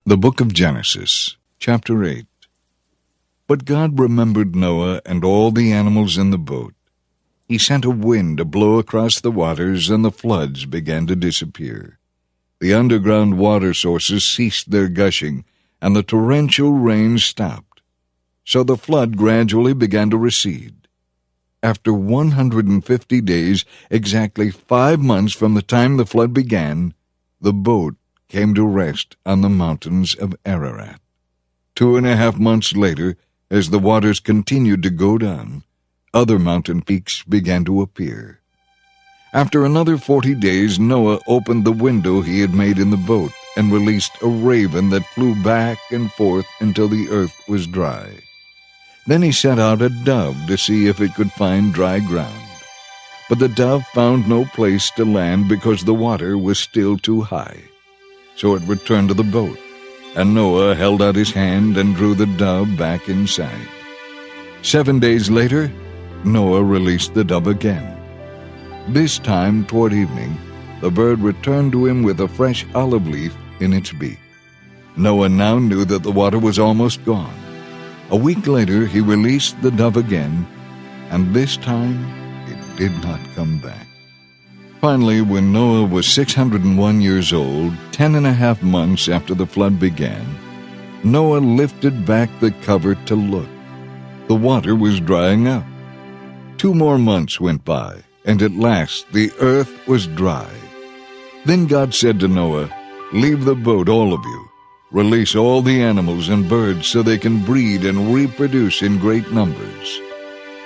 The Book of Genesis, chapter 8. But God remembered Noah and all the animals in the boat. He sent a wind to blow across the waters, and the floods began to disappear. The underground water sources ceased their gushing, and the torrential rain stopped. So the flood gradually began to recede. After 150 days, exactly 5 months from the time the flood began, the boat came to rest on the mountains of Ararat. 2.5 months later, as the waters continued to go down, other mountain peaks began to appear. After another 40 days, Noah opened the window he had made in the boat and released a raven that flew back and forth until the earth was dry. Then he sent out a dove to see if it could find dry ground. But the dove found no place to land because the water was still too high. So it returned to the boat, and Noah held out his hand and drew the dove back inside. 7 days later, Noah released the dove again. This time, toward evening, the bird returned to him with a fresh olive leaf in its beak. Noah now knew that the water was almost gone. A week later, he released the dove again, and this time it did not come back. Finally, when Noah was 601 years old, 10.5 months after the flood began, Noah lifted back the cover to look. The water was drying up. 2 more months went by, and at last the earth was dry. Then God said to Noah, "Leave the boat, all of you. Release all the animals and birds so they can breed and reproduce in great numbers."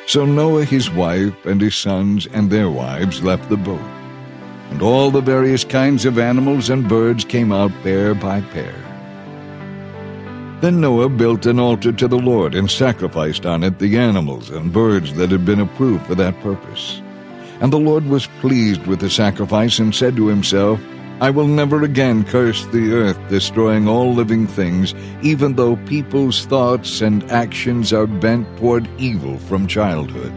So Noah, his wife, and his sons and their wives left the boat. And all the various kinds of animals and birds came out pair by pair. Then Noah built an altar to the Lord and sacrificed on it the animals and birds that had been approved for that purpose. And the Lord was pleased with the sacrifice and said to himself, "I will never again curse the earth, destroying all living things, even though people's thoughts and actions are bent toward evil from childhood.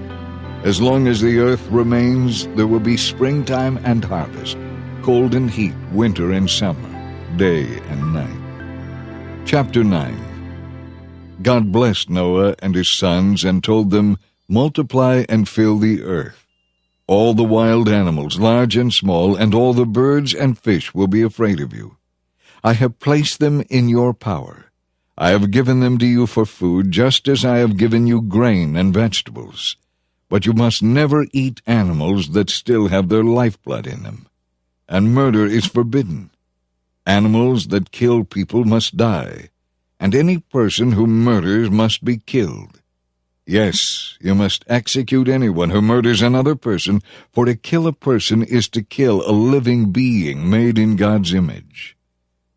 As long as the earth remains, there will be springtime and harvest, cold and heat, winter and summer, day and night." Chapter 9. God blessed Noah and his sons and told them, "Multiply and fill the earth. All the wild animals, large and small, and all the birds and fish will be afraid of you. I have placed them in your power. I have given them to you for food, just as I have given you grain and vegetables. But you must never eat animals that still have their lifeblood in them. And murder is forbidden. Animals that kill people must die, and any person who murders must be killed. Yes, you must execute anyone who murders another person, for to kill a person is to kill a living being made in God's image.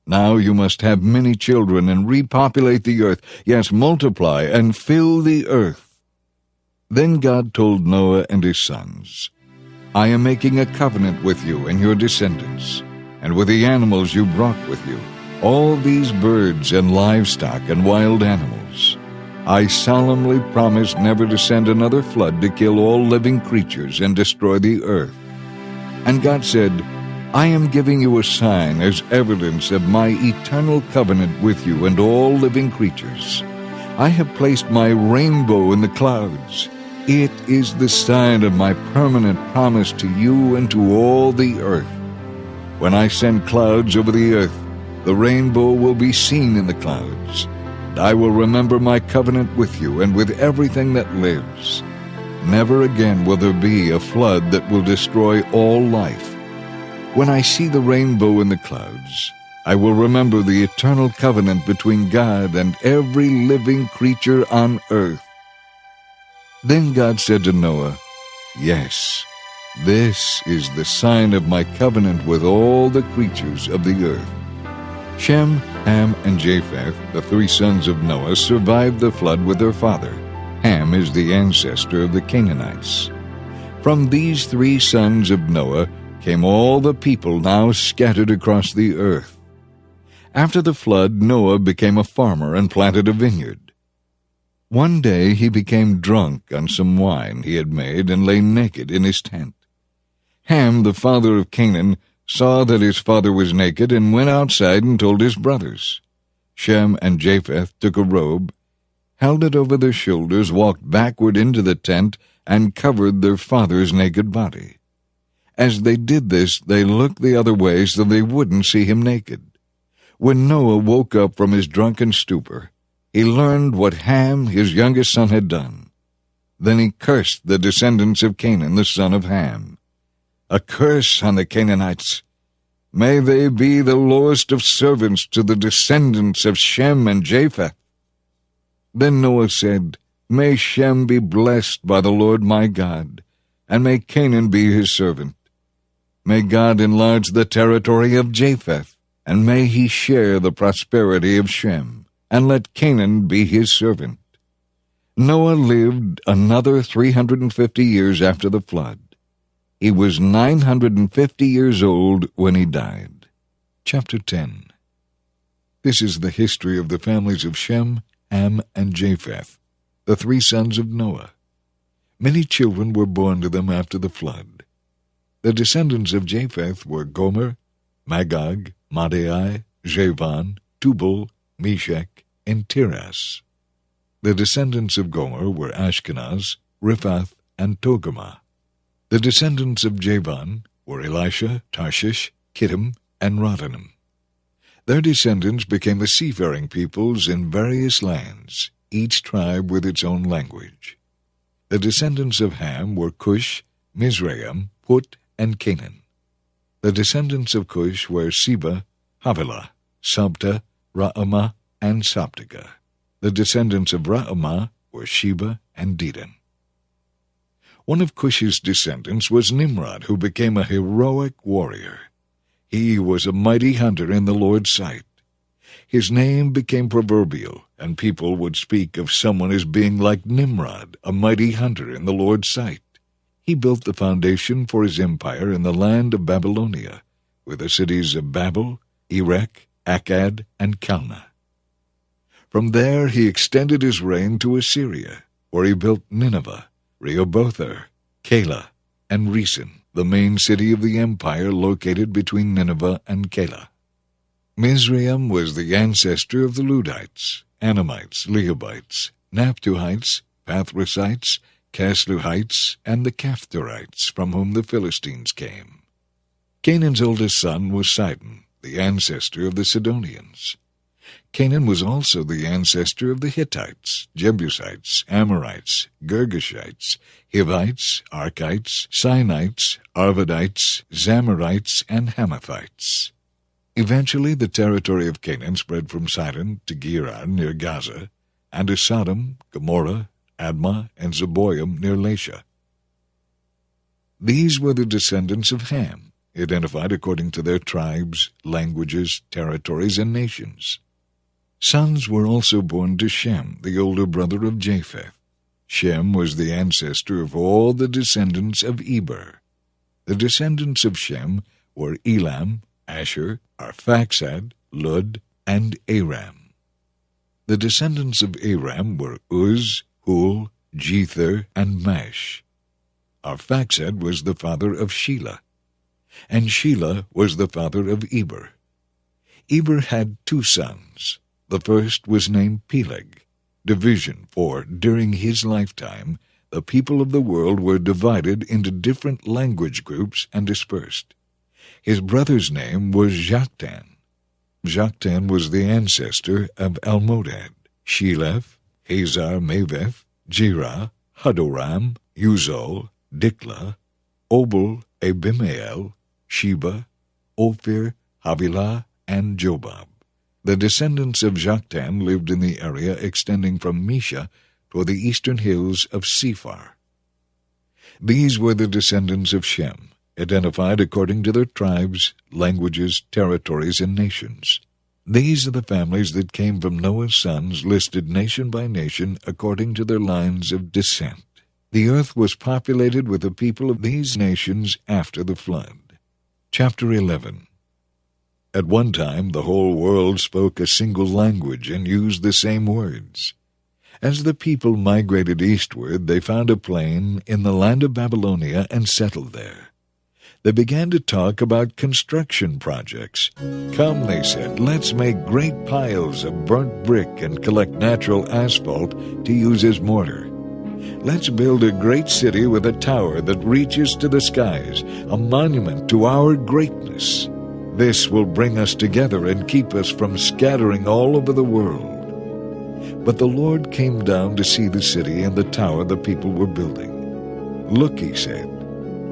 Now you must have many children and repopulate the earth, yes, multiply and fill the earth." Then God told Noah and his sons, "I am making a covenant with you and your descendants, and with the animals you brought with you, all these birds and livestock and wild animals. I solemnly promise never to send another flood to kill all living creatures and destroy the earth." And God said, "I am giving you a sign as evidence of my eternal covenant with you and all living creatures. I have placed my rainbow in the clouds. It is the sign of my permanent promise to you and to all the earth. When I send clouds over the earth, the rainbow will be seen in the clouds. And I will remember my covenant with you and with everything that lives. Never again will there be a flood that will destroy all life. When I see the rainbow in the clouds, I will remember the eternal covenant between God and every living creature on earth." Then God said to Noah, "Yes, this is the sign of my covenant with all the creatures of the earth." Shem, Ham, and Japheth, the 3 sons of Noah, survived the flood with their father. Ham is the ancestor of the Canaanites. From these 3 sons of Noah came all the people now scattered across the earth. After the flood, Noah became a farmer and planted a vineyard. One day he became drunk on some wine he had made and lay naked in his tent. Ham, the father of Canaan, saw that his father was naked and went outside and told his brothers. Shem and Japheth took a robe, held it over their shoulders, walked backward into the tent, and covered their father's naked body. As they did this, they looked the other way so they wouldn't see him naked. When Noah woke up from his drunken stupor, he learned what Ham, his youngest son, had done. Then he cursed the descendants of Canaan, the son of Ham. A curse on the Canaanites! May they be the lowest of servants to the descendants of Shem and Japheth. Then Noah said, May Shem be blessed by the Lord my God, and may Canaan be his servant. May God enlarge the territory of Japheth, and may he share the prosperity of Shem, and let Canaan be his servant. Noah lived another 350 years after the flood. He was 950 years old when he died. Chapter 10. This is the history of the families of Shem, Ham, and Japheth, the three sons of Noah. Many children were born to them after the flood. The descendants of Japheth were Gomer, Magog, Madai, Javan, Tubal, Meshech, and Tiras. The descendants of Gomer were Ashkenaz, Riphath, and Togarmah. The descendants of Javan were Elisha, Tarshish, Kittim, and Rodanim. Their descendants became the seafaring peoples in various lands, each tribe with its own language. The descendants of Ham were Cush, Mizraim, Put, and Canaan. The descendants of Cush were Seba, Havilah, Sabta, Raamah, and Saptaga. The descendants of Raamah were Sheba and Dedan. One of Cush's descendants was Nimrod, who became a heroic warrior. He was a mighty hunter in the Lord's sight. His name became proverbial, and people would speak of someone as being like Nimrod, a mighty hunter in the Lord's sight. He built the foundation for his empire in the land of Babylonia, with the cities of Babel, Erech, Akkad, and Calneh. From there he extended his reign to Assyria, where he built Nineveh, Rehoboth, Calah, and Resen, the main city of the empire located between Nineveh and Calah. Mizraim was the ancestor of the Ludites, Anamites, Leobites, Naphtuhites, Pathrusites, Casluhites, and the Caphtorites, from whom the Philistines came. Canaan's oldest son was Sidon, the ancestor of the Sidonians. Canaan was also the ancestor of the Hittites, Jebusites, Amorites, Girgashites, Hivites, Archites, Sinites, Arvadites, Zamorites, and Hamathites. Eventually the territory of Canaan spread from Sidon to Gerar near Gaza, and to Sodom, Gomorrah, Admah, and Zeboim near Lasha. These were the descendants of Ham, identified according to their tribes, languages, territories, and nations. Sons were also born to Shem, the older brother of Japheth. Shem was the ancestor of all the descendants of Eber. The descendants of Shem were Elam, Asher, Arphaxad, Lud, and Aram. The descendants of Aram were Uz, Hul, Jether, and Mash. Arphaxad was the father of Shelah, and Shelah was the father of Eber. Eber had two sons. The first was named Peleg, division, for during his lifetime the people of the world were divided into different language groups and dispersed. His brother's name was Joktan. Joktan was the ancestor of Almodad, Sheleph, Hazar Maveth, Jerah, Hadoram, Uzal, Diklah, Obal, Abimael, Sheba, Ophir, Havilah, and Jobab. The descendants of Joktan lived in the area extending from Mesha toward the eastern hills of Sephar. These were the descendants of Shem, identified according to their tribes, languages, territories, and nations. These are the families that came from Noah's sons, listed nation by nation according to their lines of descent. The earth was populated with the people of these nations after the flood. Chapter 11. At one time the whole world spoke a single language and used the same words. As the people migrated eastward, they found a plain in the land of Babylonia and settled there. They began to talk about construction projects. "Come," they said, "let's make great piles of burnt brick and collect natural asphalt to use as mortar. Let's build a great city with a tower that reaches to the skies, a monument to our greatness. This will bring us together and keep us from scattering all over the world." But the Lord came down to see the city and the tower the people were building. "Look," he said,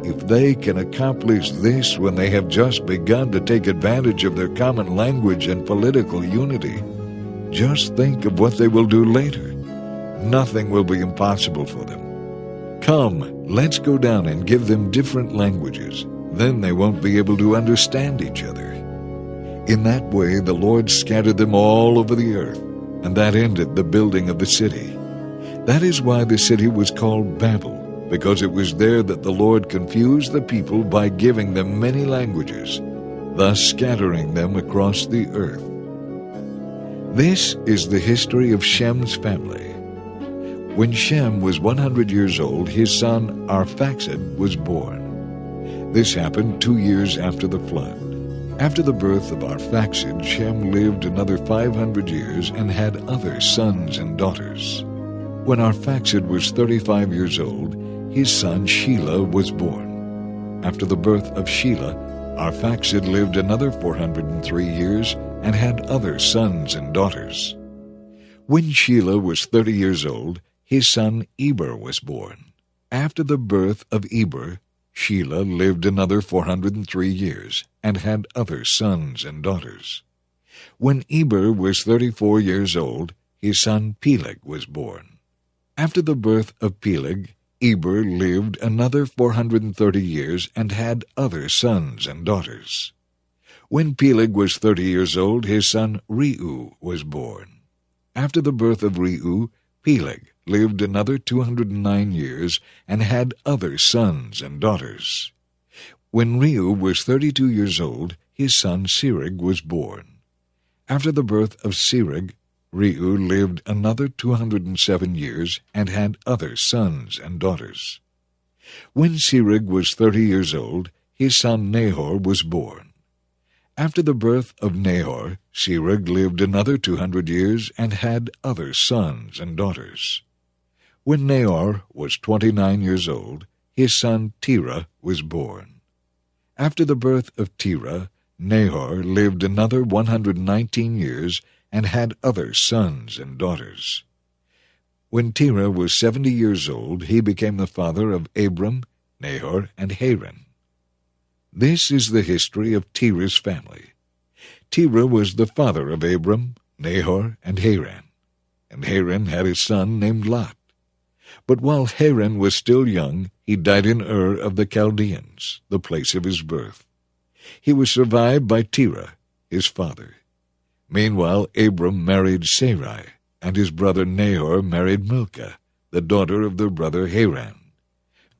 "if they can accomplish this when they have just begun to take advantage of their common language and political unity, just think of what they will do later. Nothing will be impossible for them. Come, let's go down and give them different languages. Then they won't be able to understand each other." In that way the Lord scattered them all over the earth, and that ended the building of the city. That is why the city was called Babel, because it was there that the Lord confused the people by giving them many languages, thus scattering them across the earth. This is the history of Shem's family. When Shem was 100 years old, his son Arphaxad was born. This happened 2 years after the flood. After the birth of Arphaxad, Shem lived another 500 years and had other sons and daughters. When Arphaxad was 35 years old, his son Shelah was born. After the birth of Shelah, Arphaxad lived another 403 years and had other sons and daughters. When Shelah was 30 years old, his son Eber was born. After the birth of Eber, Shelah lived another 403 years and had other sons and daughters. When Eber was 34 years old, his son Peleg was born. After the birth of Peleg, Eber lived another 430 years and had other sons and daughters. When Peleg was 30 years old, his son Reu was born. After the birth of Reu, Peleg lived another 209 years and had other sons and daughters. When Reu was 32 years old, his son Serug was born. After the birth of Serug, Reu lived another 207 years and had other sons and daughters. When Serug was 30 years old, his son Nahor was born. After the birth of Nahor, Serug lived another 200 years and had other sons and daughters. When Nahor was 29 years old, his son Terah was born. After the birth of Terah, Nahor lived another 119 years and had other sons and daughters. When Terah was 70 years old, he became the father of Abram, Nahor, and Haran. This is the history of Terah's family. Terah was the father of Abram, Nahor, and Haran. And Haran had a son named Lot. But while Haran was still young, he died in Ur of the Chaldeans, the place of his birth. He was survived by Terah, his father. Meanwhile, Abram married Sarai, and his brother Nahor married Milcah, the daughter of their brother Haran.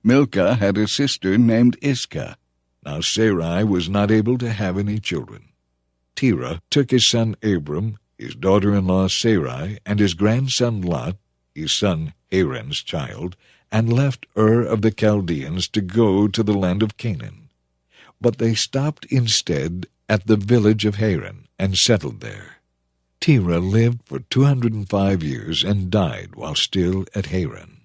Milcah had a sister named Iscah. Now Sarai was not able to have any children. Terah took his son Abram, his daughter-in-law Sarai, and his grandson Lot, his son Haran's child, and left Ur of the Chaldeans to go to the land of Canaan. But they stopped instead at the village of Haran and settled there. Terah lived for 205 years and died while still at Haran.